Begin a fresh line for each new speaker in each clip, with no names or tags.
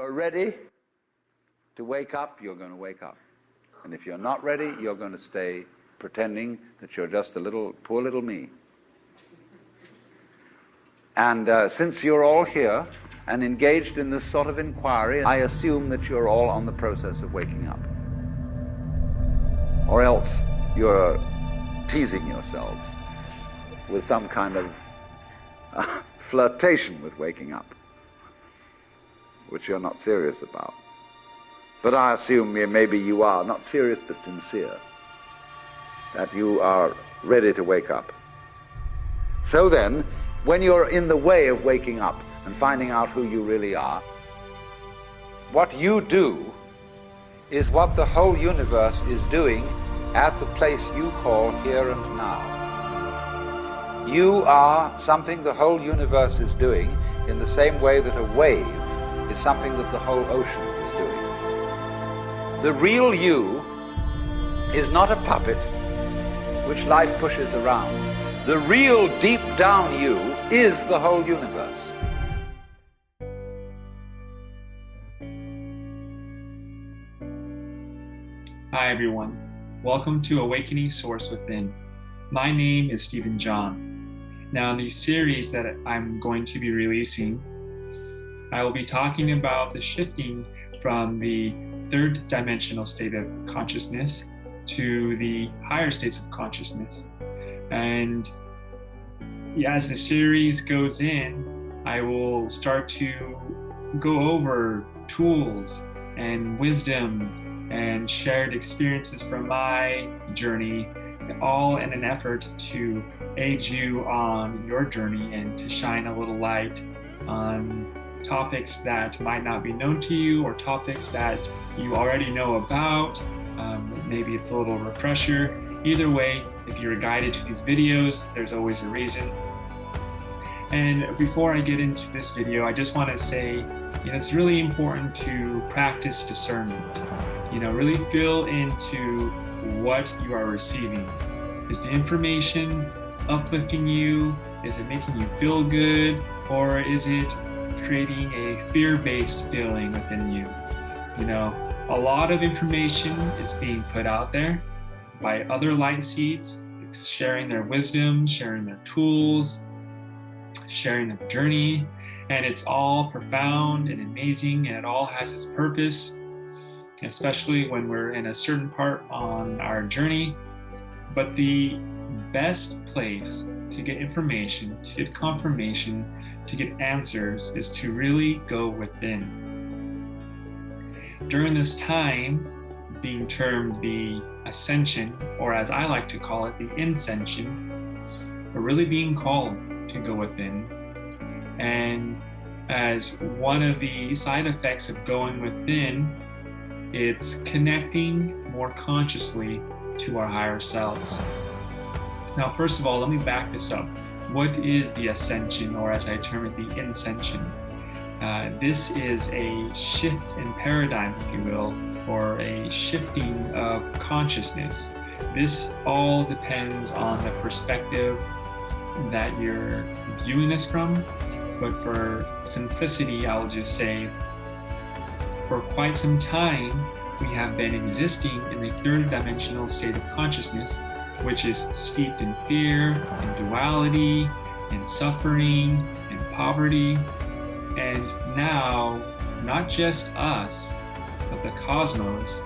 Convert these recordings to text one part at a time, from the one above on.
you're ready to wake up, you're going to wake up. And if you're not ready, you're going to stay pretending that you're just a little, poor little me. And since you're all here and engaged in this sort of inquiry, I assume that you're all on the process of waking up. Or else you're teasing yourselves with some kind of flirtation with waking up, which you're not serious about. But I assume maybe you are, not serious but sincere, that you are ready to wake up. So then, when you're in the way of waking up and finding out who you really are, what you do is what the whole universe is doing at the place you call here and now. You are something the whole universe is doing in the same way that a wave is something that the whole ocean is doing. The real you is not a puppet which life pushes around. The real deep down you is the whole universe.
Hi everyone, welcome to Awakening Source Within. My name is Stephen John. Now in these series that I'm going to be releasing, I will be talking about the shifting from the third dimensional state of consciousness to the higher states of consciousness. And as the series goes in, I will start to go over tools and wisdom and shared experiences from my journey, all in an effort to aid you on your journey and to shine a little light on topics that might not be known to you or topics that you already know about. Maybe it's a little refresher. Either way, if you're guided to these videos, there's always a reason. And before I get into this video, I just want to say, it's really important to practice discernment. Really feel into what you are receiving. Is the information uplifting you? Is it making you feel good? Or is it creating a fear-based feeling within you? A lot of information is being put out there by other light seeds, sharing their wisdom, sharing their tools, sharing their journey, and it's all profound and amazing, and it all has its purpose, especially when we're in a certain part on our journey. But the best place to get information, to get confirmation, to get answers is to really go within. During this time, being termed the Ascension, or as I like to call it, the INSENSION, we're really being called to go within. And as one of the side effects of going within, it's connecting more consciously to our higher selves. Now, first of all, let me back this up. What is the Ascension, or as I term it, the INSENSION? This is a shift in paradigm, if you will, or a shifting of consciousness. This all depends on the perspective that you're viewing this from, but for simplicity, I'll just say, for quite some time, we have been existing in the third dimensional state of consciousness, which is steeped in fear, in duality, in suffering, in poverty. And now, not just us, but the cosmos,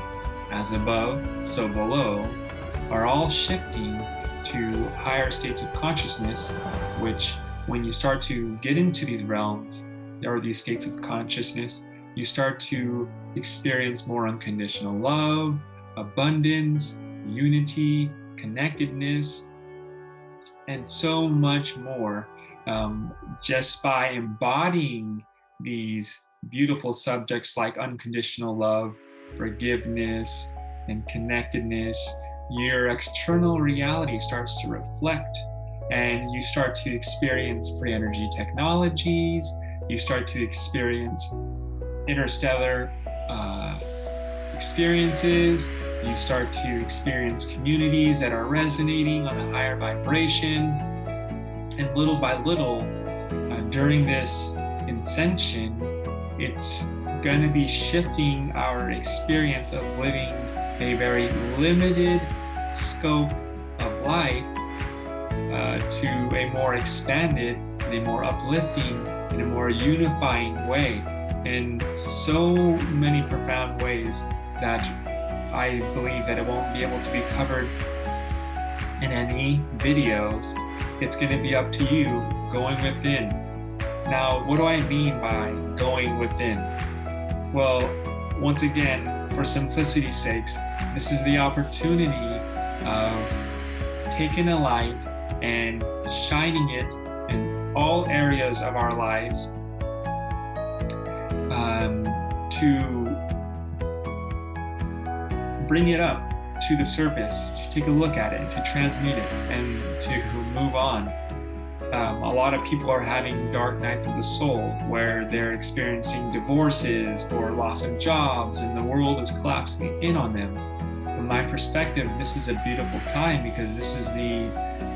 as above, so below, are all shifting to higher states of consciousness, which when you start to get into these realms, or these states of consciousness, you start to experience more unconditional love, abundance, unity, connectedness, and so much more, just by embodying these beautiful subjects like unconditional love, forgiveness, and connectedness. Your external reality starts to reflect, and you start to experience free energy technologies, you start to experience interstellar experiences, you start to experience communities that are resonating on a higher vibration, and little by little, during this ascension, it's going to be shifting our experience of living a very limited scope of life to a more expanded, and a more uplifting, and a more unifying way in so many profound ways that I believe that it won't be able to be covered in any videos. It's going to be up to you going within. Now, what do I mean by going within? Well, once again, for simplicity's sakes, this is the opportunity of taking a light and shining it in all areas of our lives to bring it up to the surface, to take a look at it, to transmute it, and to move on. A lot of people are having dark nights of the soul where they're experiencing divorces or loss of jobs, and the world is collapsing in on them. From my perspective, this is a beautiful time because this is the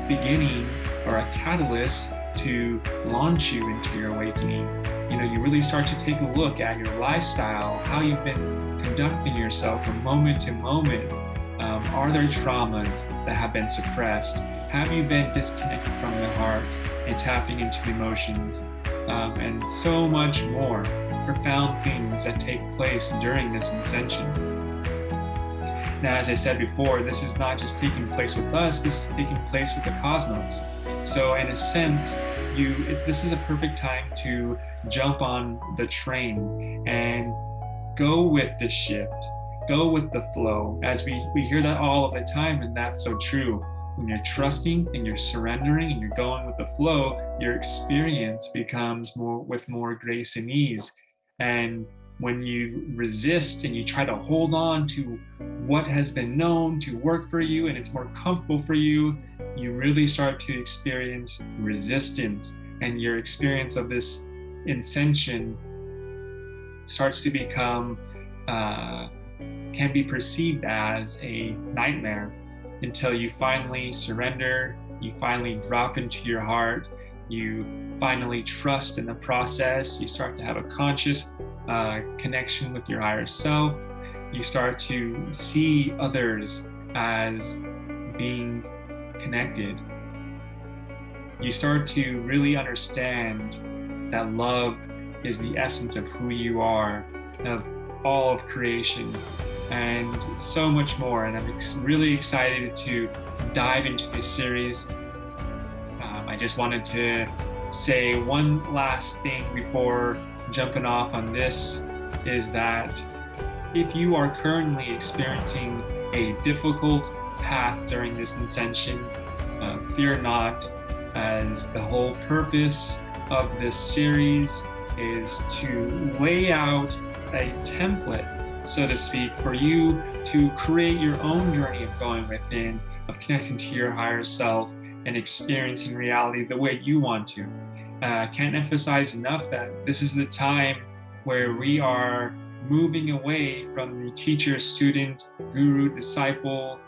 beginning or a catalyst to launch you into your awakening. You really start to take a look at your lifestyle, how you've been conducting yourself from moment to moment. Are there traumas that have been suppressed? Have you been disconnected from the heart and tapping into emotions? And so much more profound things that take place during this ascension. Now, as I said before, this is not just taking place with us, this is taking place with the cosmos. So in a sense, this is a perfect time to jump on the train and go with the shift, go with the flow, as we hear that all of the time, and that's so true. When you're trusting and you're surrendering and you're going with the flow, your experience becomes with more grace and ease. And when you resist and you try to hold on to what has been known to work for you and it's more comfortable for you, you really start to experience resistance, and your experience of this ascension starts to become, can be perceived as a nightmare until you finally surrender, you finally drop into your heart, you finally trust in the process, you start to have a conscious connection with your higher self, you start to see others as being connected. You start to really understand that love is the essence of who you are, of all of creation, and so much more. And I'm really excited to dive into this series. I just wanted to say one last thing before jumping off on this, is that if you are currently experiencing a difficult path during this ascension, fear not, as the whole purpose of this series is to lay out a template, so to speak, for you to create your own journey of going within, of connecting to your higher self and experiencing reality the way you want to. I can't emphasize enough that this is the time where we are moving away from the teacher, student, guru, disciple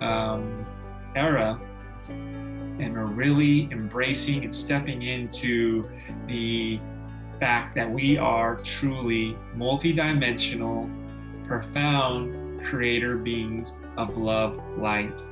era, and we're really embracing and stepping into the fact that we are truly multidimensional, profound creator beings of love, light.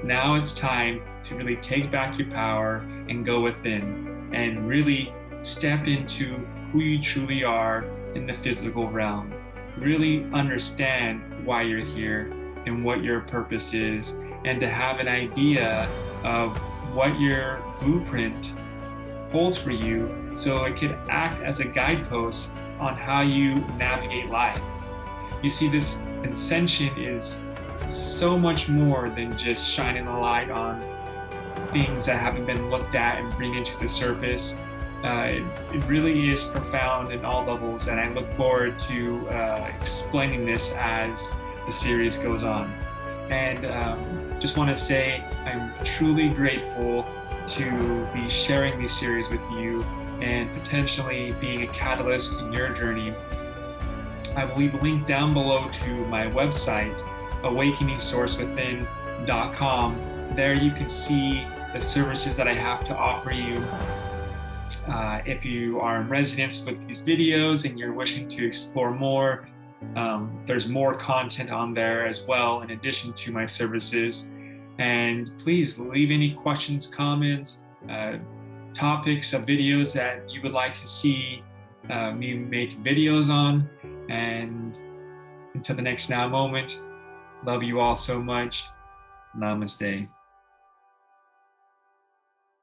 Now it's time to really take back your power and go within and really step into who you truly are in the physical realm. Really understand why you're here and what your purpose is, and to have an idea of what your blueprint holds for you, so it could act as a guidepost on how you navigate life. You see, this ascension is so much more than just shining a light on things that haven't been looked at and bringing to the surface. It really is profound in all levels, and I look forward to explaining this as the series goes on. And just want to say I'm truly grateful to be sharing these series with you and potentially being a catalyst in your journey. I will leave a link down below to my website, awakeningsourcewithin.com. There you can see the services that I have to offer you. If you are in residence with these videos and you're wishing to explore more, there's more content on there as well in addition to my services. And please leave any questions, comments, topics of videos that you would like to see me make videos on. And until the next now moment, love you all so much. Namaste.